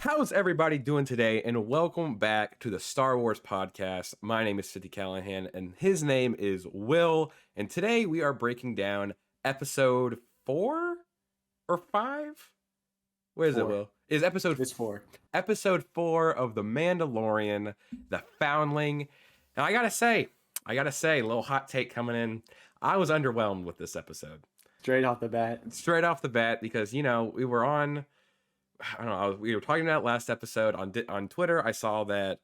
How's everybody doing today? And welcome back to the Star Wars podcast. My name is Sidney Callahan, and his name is Will. And today we are breaking down episode 4 or 5. What is it, Four. Will? Is episode It's 4. episode 4 of the Mandalorian, the Foundling. And I gotta say, a little hot take coming in. I was underwhelmed with this episode. Straight off the bat, Because we were on. I don't know. We were talking about last episode on Twitter. I saw that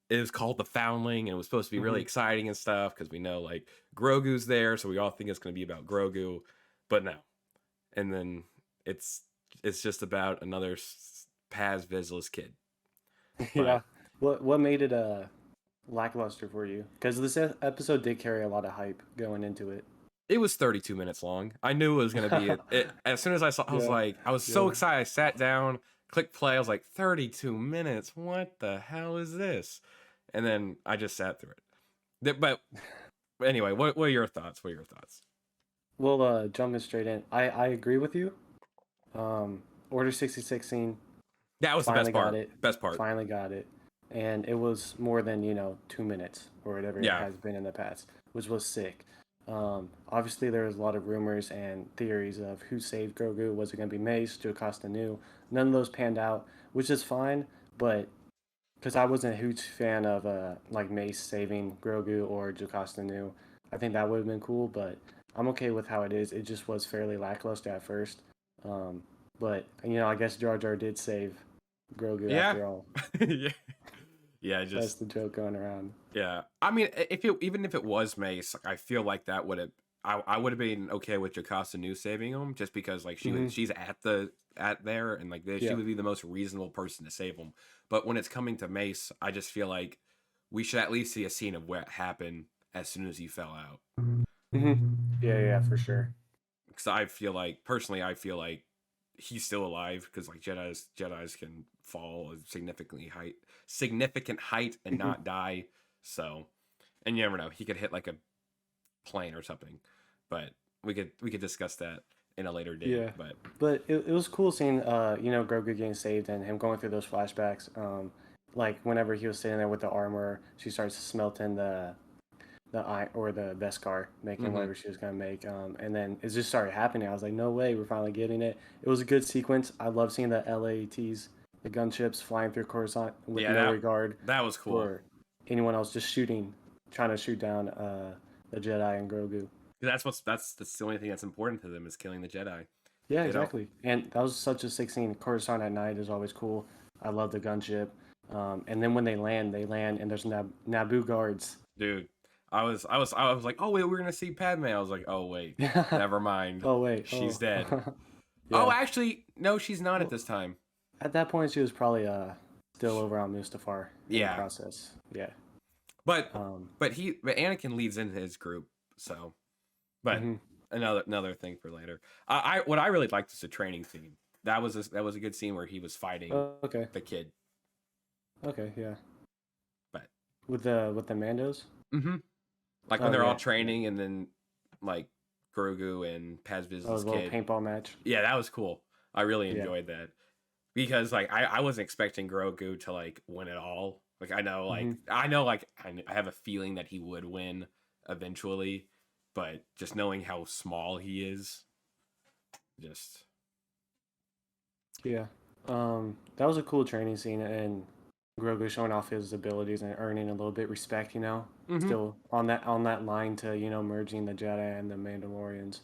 it was called the Foundling, and it was supposed to be really exciting and stuff because we know like Grogu's there, so we all think it's going to be about Grogu, but no. And then it's just about another Paz Vizsla's kid. Yeah. What made it lackluster for you? Because this episode did carry a lot of hype going into it. It was 32 minutes long. I knew it was going to be it. As soon as I saw, I was like, I was so excited. I sat down, clicked play. I was like, 32 minutes. What the hell is this? And then I just sat through it. But anyway, what are your thoughts? Well, jumping straight in, I agree with you. Order 66 scene. That was the best part. Best part. Finally got it. And it was more than, 2 minutes or whatever it has been in the past, which was sick. Obviously there was a lot of rumors and theories of who saved Grogu. Was it going to be Mace, Jocasta Nu? None of those panned out, which is fine, but because I wasn't a huge fan of like Mace saving Grogu or Jocasta Nu, I think that would have been cool, but I'm okay with how it is. It just was fairly lackluster at first. But I guess Jar Jar did save Grogu after all. Yeah, that's the joke going around. Yeah, I mean, even if it was Mace, like, I feel like that would have I would have been okay with Jocasta Nu saving him, just because like she's at there and like she would be the most reasonable person to save him. But when it's coming to Mace, I just feel like we should at least see a scene of what happened as soon as he fell out. Yeah, for sure. Because personally, I feel like he's still alive, because like Jedis can fall a significant height and not die. So, and you never know, he could hit like a plane or something. But we could discuss that in a later date. Yeah, but it was cool seeing Grogu getting saved and him going through those flashbacks. Like whenever he was sitting there with the armor, she starts smelting the eye or the Beskar, making whatever she was gonna make. And then it just started happening. I was like, no way, we're finally getting it. It was a good sequence. I love seeing the LAATs, the gunships flying through Coruscant with no regard. That was cool. For anyone else, just trying to shoot down the Jedi and Grogu. That's the only thing that's important to them, is killing the Jedi. Yeah, exactly. And that was such a sick scene. Coruscant at night is always cool. I love the gunship. And then when they land and there's Naboo guards. Dude, I was like, oh wait, we're gonna see Padme. I was like, oh wait, never mind. Oh wait, she's dead. Oh, actually, no, she's not at this time. At that point, she was probably still over on Mustafar. In the process. Yeah. But Anakin leads into his group, so. But another thing for later. What I really liked is the training scene. That was a good scene where he was fighting the kid. Okay, yeah. But with the Mandos. Like when they're all training, and then like Grogu and Paz Vizsla's kid. Paintball match. Yeah, that was cool. I really enjoyed that, because like I wasn't expecting Grogu to like win it all. Like I have a feeling that he would win eventually. But just knowing how small he is, that was a cool training scene, and Grogu showing off his abilities and earning a little bit respect. Still on that line to merging the Jedi and the Mandalorians.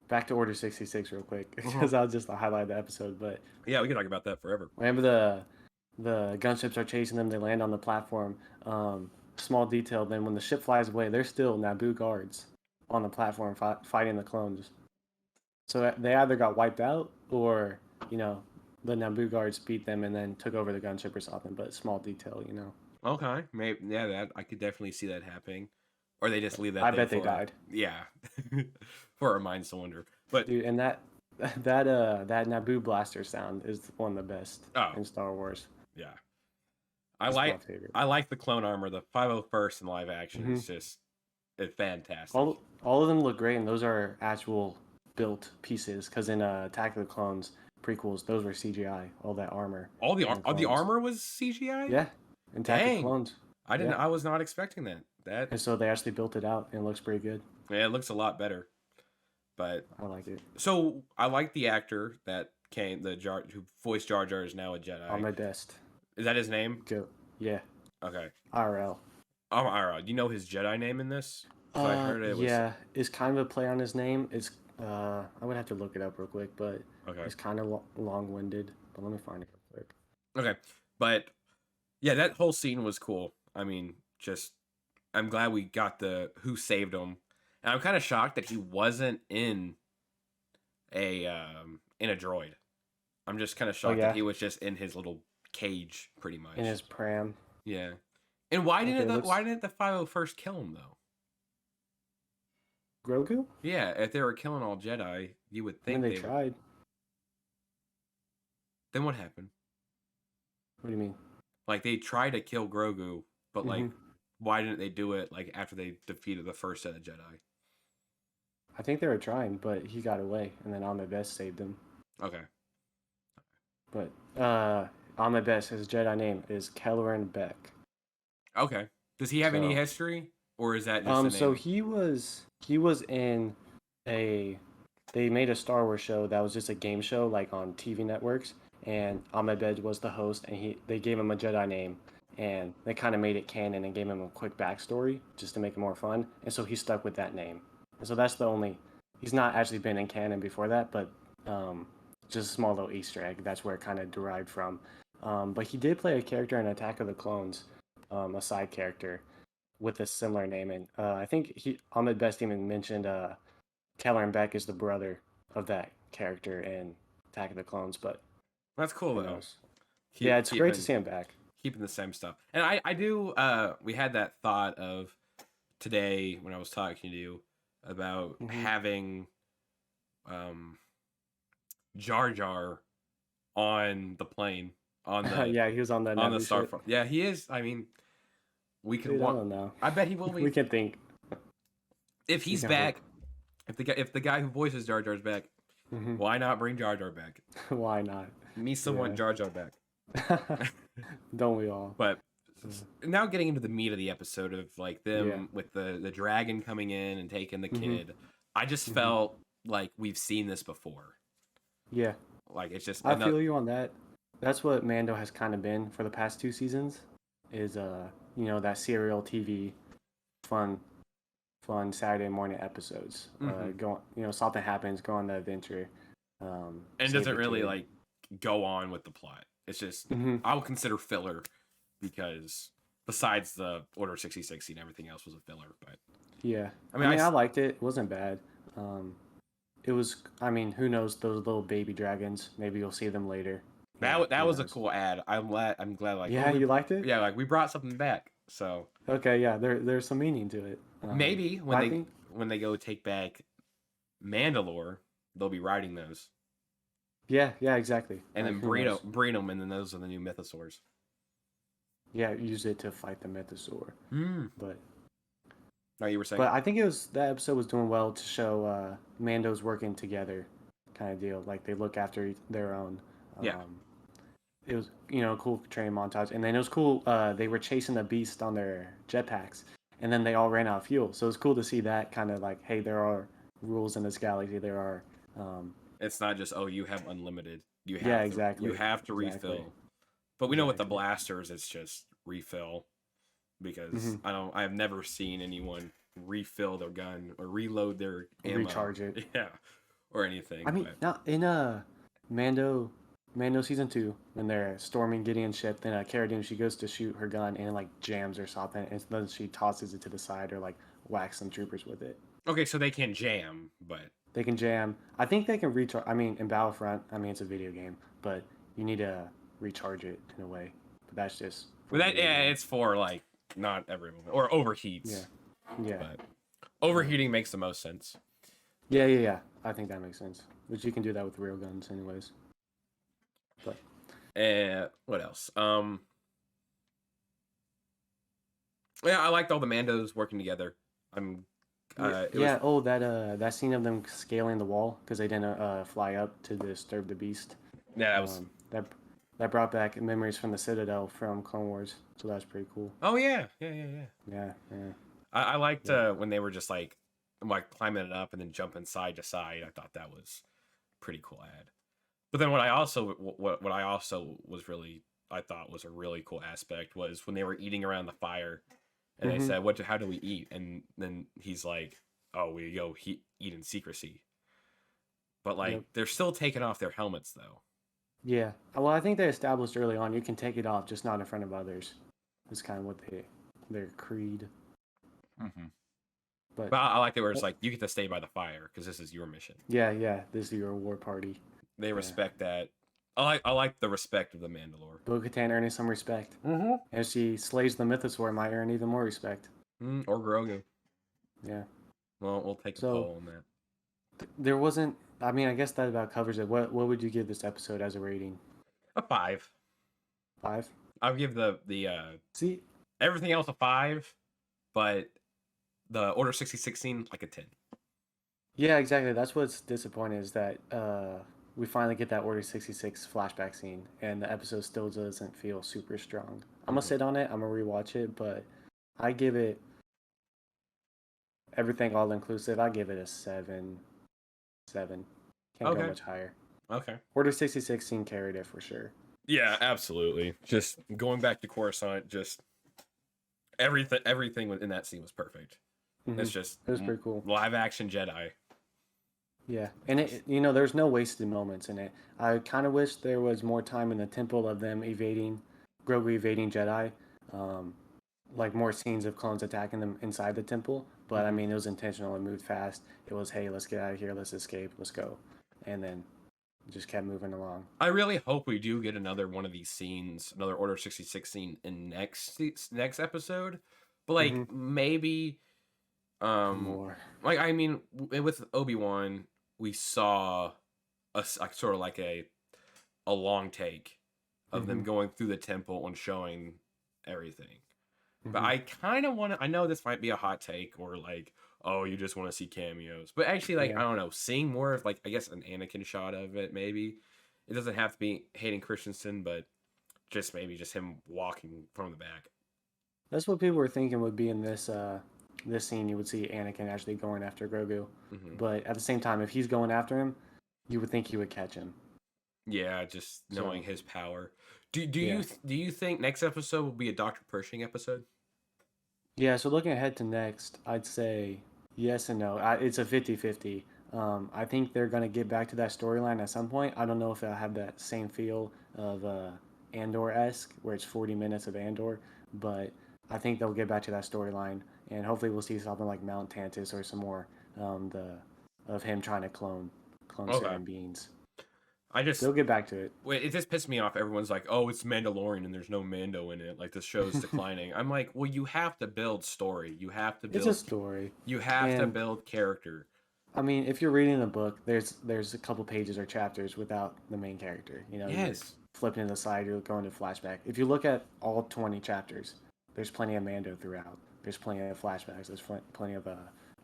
Back to Order 66 real quick, because I'll just highlight the episode. But yeah, we can talk about that forever. Whenever the gunships are chasing them, they land on the platform. Small detail, then when the ship flies away, there's still Naboo guards on the platform fighting the clones. So they either got wiped out, or the Naboo guards beat them and then took over the gunship or something. But small detail, Okay, maybe that I could definitely see that happening, or they just leave that. I bet they died. Yeah, for our minds to wonder. But dude, and that Naboo blaster sound is one of the best in Star Wars. Yeah. I like the clone armor. The 501st in live action is just fantastic. All of them look great, and those are actual built pieces. Because in Attack of the Clones, prequels, those were CGI. All that armor. All the and the clones. armor was CGI. Yeah, Attack of Dang, Clones. I didn't. Yeah, I was not expecting that. and so they actually built it out, and it looks pretty good. Yeah, it looks a lot better. But I like it. so I like the actor that came who voiced Jar Jar is now a On Jedi. my best. Is that his name? Go. Yeah. Okay. RL. Do you know his Jedi name in this? I heard it was. Yeah, it's kind of a play on his name. It's I would have to look it up real quick, but Okay. it's kind of long-winded. But let me find it real quick. Okay, but yeah, that whole scene was cool. I mean, just I'm glad we got the who saved him, and I'm kind of shocked that he wasn't in a droid. I'm just kind of shocked that he was just in his little cage, pretty much. In his pram. Yeah. And why didn't the 501st kill him though? Grogu? Yeah, if they were killing all Jedi, you would think they tried. Then what happened? What do you mean? Like they tried to kill Grogu, but like why didn't they do it like after they defeated the first set of Jedi? I think they were trying, but he got away, and then Ahmed Best saved him. Okay. But Ahmed Best, his Jedi name is Kelleran Beck. Okay. Does he have any history, or is that just a name? So he was in they made a Star Wars show that was just a game show like on TV networks, and Ahmed Best was the host, and they gave him a Jedi name, and they kind of made it canon and gave him a quick backstory just to make it more fun, and so he stuck with that name. And so that's the only. He's not actually been in canon before that, but just a small little Easter egg. That's where it kind of derived from. But he did play a character in Attack of the Clones, a side character with a similar name. And I think Ahmed Best even mentioned Kelleran Beck is the brother of that character in Attack of the Clones. But that's cool though. It's great to see him back. Keeping the same stuff. And I do. We had that thought of today when I was talking to you about having Jar Jar on the plane on the yeah, he was on the Starfront. Yeah, he is. I mean, we could want. Now. I bet he will be. We can think if he's back. If the guy who voices Jar Jar's back, why not bring Jar Jar back? Why not? Me still want Jar Jar back. Don't we all? But now getting into the meat of the episode of like them with the dragon coming in and taking the kid, I just felt like we've seen this before. Yeah. Like it's just I feel you on that. That's what Mando has kind of been for the past 2 seasons is that serial TV fun Saturday morning episodes. Something happens, go on the adventure. And doesn't really like go on with the plot. It's just I would consider filler because besides the Order 66 and everything else was a filler. But yeah, I mean I liked it. It wasn't bad. It was. I mean, who knows those little baby dragons? Maybe you'll see them later. That was a cool ad. I'm glad. Like you liked it. Yeah, like we brought something back. So okay, yeah, there's some meaning to it. Maybe when they go take back Mandalore, they'll be riding those. Yeah, exactly. And then breed them, and then those are the new mythosaurs. Yeah, use it to fight the mythosaur. But no, you were saying. But I think that episode was doing well to show Mando's working together, kind of deal. Like they look after their own. It was a cool training montage, and then it was cool. They were chasing the beast on their jetpacks, and then they all ran out of fuel. So it was cool to see that kind of like, hey, there are rules in this galaxy. There are. It's not just you have unlimited. You have to refill. But we know with the blasters, it's just refill, because I have never seen anyone refill their gun or reload their ammo. Recharge it. Yeah, or anything. I mean, in Mando season 2, when they're storming Gideon's ship, then Cara Dune, she goes to shoot her gun and it like jams or something, and then she tosses it to the side or like whacks some troopers with it. Okay, so they can jam, but they can jam. I think they can recharge. I mean, in Battlefront, it's a video game, but you need to recharge it in a way. But that's just. But it's for like not everyone or overheats. Yeah. But overheating makes the most sense. Yeah. I think that makes sense. But you can do that with real guns, anyways. But. What else? Yeah, I liked all the Mandos working together. that scene of them scaling the wall because they didn't fly up to disturb the beast. Yeah, that was. That brought back memories from the Citadel from Clone Wars, so that's pretty cool. Oh yeah. Yeah, yeah. I liked Yep. when they were just like climbing it up and then jumping side to side. I thought that was pretty cool ad. But then what I also was really I thought was a really cool aspect was when they were eating around the fire, and they Mm-hmm. said, how do we eat?" And then he's like, "Oh, we go eat in secrecy." But like Yep. they're still taking off their helmets though. Yeah. Well, I think they established early on you can take it off, just not in front of others. It's kind of what their creed. Mm-hmm. But But I like it where it's like you get to stay by the fire because this is your mission. yeah, yeah. This is your war party. They Yeah. respect that. I like the respect of the Mandalore. Bo-Katan earning some respect. Mm-hmm. And she slays the Mythosaur, might earn even more respect. Or Grogu. Yeah. Well, we'll take a So poll on that. there wasn't. I mean, I guess that about covers it. What would you give this episode as a rating? A 5. 5. I'll give the See. everything else a 5, but the Order 66 scene like a 10. Yeah, exactly. That's what's disappointing is that we finally get that Order 66 flashback scene, and the episode still doesn't feel super strong. I'm gonna sit on it. I'm gonna rewatch it, but I give it everything all inclusive. I give it a 7. 7. Can't go Okay. much higher. Okay. Order 66 scene carried it for sure. Yeah, absolutely. Just going back to Coruscant, just everything in that scene was perfect. Mm-hmm. It's just It was pretty cool. Live action Jedi. Yeah, and there's no wasted moments in it. I kind of wish there was more time in the temple of them Grogu evading Jedi, like more scenes of clones attacking them inside the temple. But I mean, it was intentional and moved fast. It was, hey, let's get out of here, let's escape, let's go, and then just kept moving along. I really hope we do get another one of these scenes, another Order 66 scene in next episode. But like maybe More. like I mean with Obi-Wan we saw a sort of like a long take of them going through the temple and showing everything. But I kind of want to I know this might be a hot take or like oh you just want to see cameos. But actually like I don't know, seeing more of like I guess an Anakin shot of it maybe. It doesn't have to be Hayden Christensen, but just maybe just him walking from the back. That's what people were thinking would be in this scene. You would see Anakin actually going after Grogu, but at the same time, if he's going after him, you would think he would catch him. Yeah, just knowing his power. Do you think next episode will be a Dr. Pershing episode? Yeah, so looking ahead to next, I'd say yes and no. It's a 50-50. I think they're going to get back to that storyline at some point. I don't know if it'll have that same feel of Andor-esque, where it's 40 minutes of Andor, but I think they'll get back to that storyline, and hopefully we'll see something like Mount Tantus or some more of him trying to clone certain beings. They'll get back to it. Wait, it just pissed me off. Everyone's like, "Oh, it's Mandalorian, and there's no Mando in it. Like the show's declining." I'm like, "Well, you have to build story. You have to build. It's a story. You have to build character." I mean, if you're reading a book, there's a couple pages or chapters without the main character. Yes. You're flipping to the side, you're going to flashback. If you look at all 20 chapters, there's plenty of Mando throughout. There's plenty of flashbacks. There's plenty of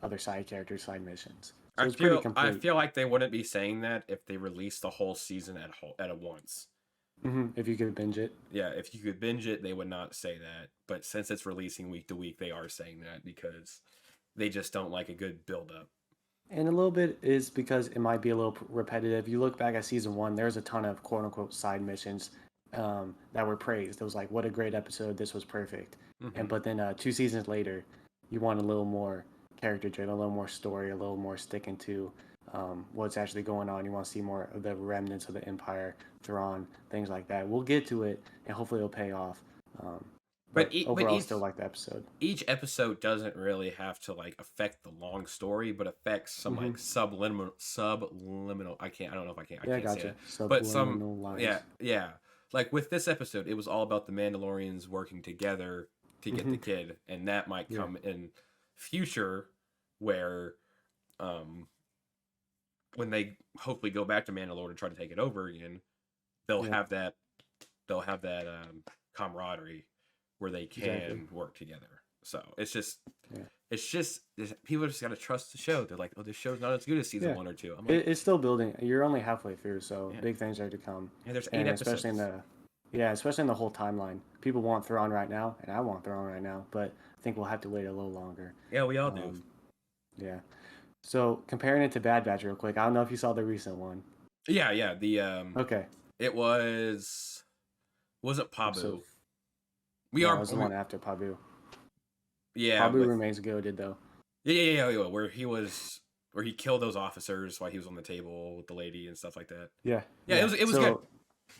other side characters, side missions. So I feel like they wouldn't be saying that if they released the whole season at once. If you could binge it. Yeah, if you could binge it, they would not say that. But since it's releasing week to week, they are saying that because they just don't like a good build up. And a little bit is because it might be a little repetitive. You look back at season 1, there's a ton of quote unquote side missions that were praised. It was like, what a great episode. This was perfect. But then 2 seasons later, you want a little more character driven, a little more story, a little more sticking to what's actually going on. You want to see more of the remnants of the Empire, Thrawn, things like that. We'll get to it, and hopefully it'll pay off. But overall, I still like the episode. Each episode doesn't really have to like affect the long story, but affects some like subliminal. I don't know if I can. I can't say that. But some lines. Yeah. Like with this episode, it was all about the Mandalorians working together to get the kid, and that might come in future where when they hopefully go back to Mandalore to try to take it over again, they'll have that camaraderie where they can work together. So it's just Yeah. people just gotta trust the show. They're like, oh, this show's not as good as season Yeah. 1 or 2. I'm like, It's still building. You're only halfway through, so yeah, big things are to come. yeah. There's 8 And episodes. especially in the whole timeline. People want Thrawn right now, and I want Thrawn right now, but I think we'll have to wait a little longer. Yeah, we all do. Yeah. So comparing it to Bad Batch real quick, I don't know if you saw the recent one. Yeah. The Okay. it wasn't Pabu. So, It was the one after Pabu. Yeah. Pabu remains goated though. Yeah. Where he killed those officers while he was on the table with the lady and stuff like that. Yeah. It was good.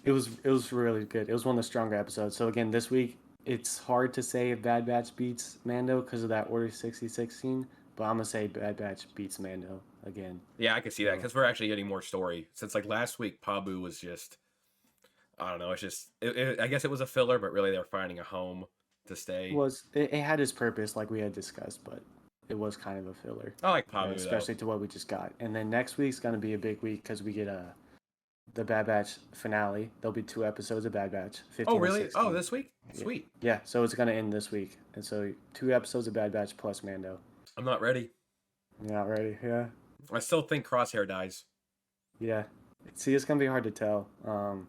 It was really good. It was one of the stronger episodes. So again, this week it's hard to say if Bad Batch beats Mando because of that Order 66 scene, but I'm gonna say Bad Batch beats Mando again. Yeah, I can see that because we're actually getting more story. Since like last week, Pabu was just, I don't know. It's just, I guess it was a filler, but really they're finding a home to stay. It had its purpose, like we had discussed, but it was kind of a filler. I like Pabu, especially to what we just got. And then next week's gonna be a big week because we get the Bad Batch finale. There'll be 2 episodes of Bad Batch. 15 oh, really? Oh, this week? Sweet. Yeah, so it's going to end this week. And so 2 episodes of Bad Batch plus Mando. I'm not ready. You're not ready, yeah. I still think Crosshair dies. Yeah. See, it's going to be hard to tell. Or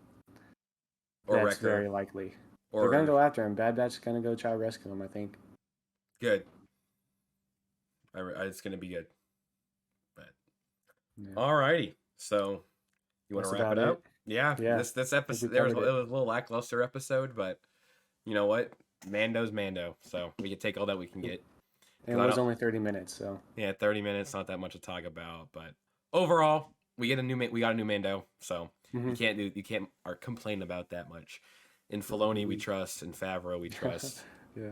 that's Wrecker. very likely. They're going to go after him. Bad Batch is going to go try to rescue him, I think. Good. It's going to be good. But alrighty. So you want to wrap it up? Yeah. This episode, it was a little lackluster episode, but you know what? Mando's Mando, so we can take all that we can get. And it was only 30 minutes, so yeah, 30 minutes, not that much to talk about, but overall, we got a new Mando, so you can't complain about that much. In Filoni, we trust. In Favreau, we trust. Yeah.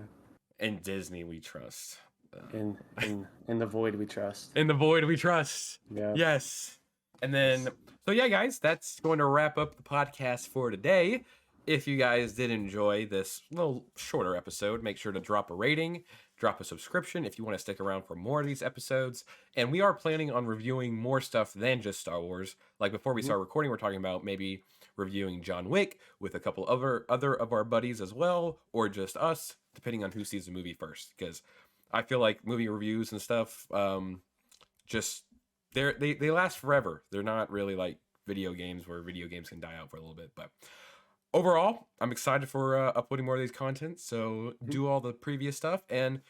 In Disney, we trust. In the void, we trust. In the void, we trust. Yeah. Yes. And then, so yeah, guys, that's going to wrap up the podcast for today. If you guys did enjoy this little shorter episode, make sure to drop a rating, drop a subscription if you want to stick around for more of these episodes. And we are planning on reviewing more stuff than just Star Wars. Like before we start recording, we're talking about maybe reviewing John Wick with a couple other of our buddies as well, or just us, depending on who sees the movie first. Because I feel like movie reviews and stuff, they last forever. They're not really like video games where video games can die out for a little bit. But overall, I'm excited for uploading more of these content. So do all the previous stuff and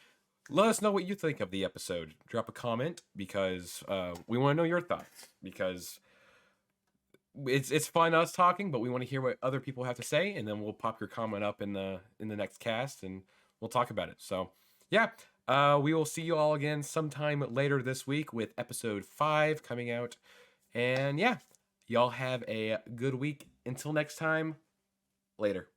let us know what you think of the episode. Drop a comment because we want to know your thoughts, because it's fun us talking, but we want to hear what other people have to say, and then we'll pop your comment up in the next cast and we'll talk about it. So yeah. We will see you all again sometime later this week with episode 5 coming out. And yeah, y'all have a good week. Until next time, later.